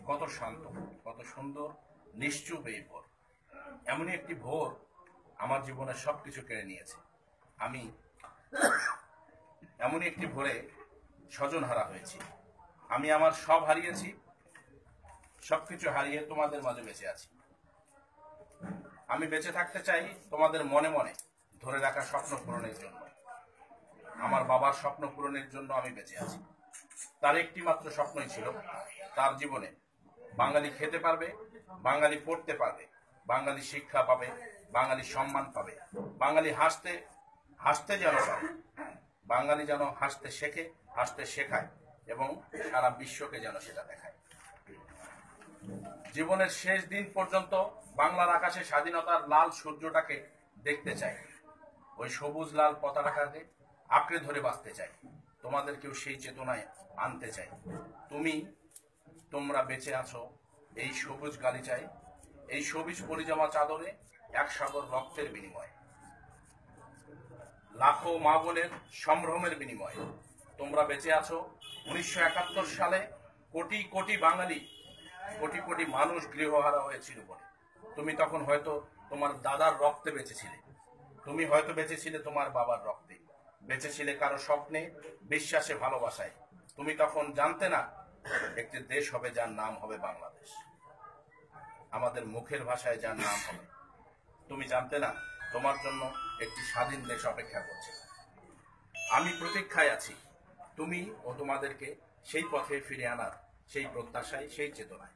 কত শান্ত, কত সুন্দর, নিশ্চুপ এই ভোর। এমনই একটি ভোর আমার জীবনের সবকিছু কেড়ে নিয়েছে। আমি এমনই একটি ভোরে স্বজন হারা হয়েছি। আমি আমার সব হারিয়েছি, সবকিছু হারিয়ে তোমাদের মাঝে বেঁচে আছি। আমি বেঁচে থাকতে চাই তোমাদের মনে মনে ধরে রাখা স্বপ্ন পূরণের জন্য। আমার বাবার স্বপ্ন পূরণের জন্য আমি বেঁচে আছি। তার একটি মাত্র স্বপ্নই ছিল, তার জীবনে বাঙালি খেতে পারবে, বাঙালি পড়তে পারবে, বাঙালি শিক্ষা পাবে, বাঙালি সম্মান পাবে, বাঙালি হাসতে হাসতে যেন পারে, বাঙালি যেন হাসতে শেখে, হাসতে শেখায় এবং সারা বিশ্বকে যেন সেটা দেখায়। জীবনের শেষ দিন পর্যন্ত বাংলার আকাশে স্বাধীনতার লাল সূর্যটাকে দেখতে চাই, ওই সবুজ লাল পতাকাটাকে আঁকড়ে ধরে বাঁচতে চাই। তোমাদেরকেও সেই চেতনায় আনতে চাই। তোমরা বেঁচে আছো এই সবুজ গালিচায়, এই সবুজ পরিজামা চাদরে, এক সাগর রক্তের বিনিময়ে, লাখো মা বোনের সম্ভ্রমের বিনিময়ে। তোমরা বেঁচে আছো 1971 সালে কোটি কোটি বাঙালি, কোটি কোটি মানুষ গৃহহারা হয়েছিল বলে। তুমি তখন হয়তো তোমার দাদার রক্তে বেঁচেছিলে, তুমি হয়তো বেঁচেছিলে তোমার বাবার রক্তে, বেঁচেছিলে কারো স্বপ্নে, বিশ্বাসে, ভালোবাসায়। তুমি তখন জানতে না একটি দেশ হবে যার নাম হবে বাংলাদেশ, আমাদের মুখের ভাষায় যার নাম হবে। তুমি জানতে না তোমার জন্য একটি স্বাধীন দেশ অপেক্ষা করছে। আমি প্রতীক্ষায় আছি তুমি ও তোমাদেরকে সেই পথে ফিরে আনার, সেই প্রত্যাশায়, সেই চেতনায়।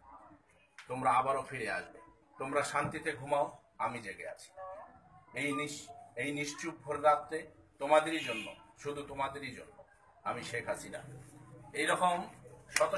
তোমরা আবারও ফিরে আসবে। তোমরা শান্তিতে ঘুমাও, আমি জেগে আছি। এই নিশ্চুপ ভোর রাত্রে তোমাদেরই জন্য, শুধু তোমাদেরই জন্য। আমি শেখ হাসিনা। এইরকম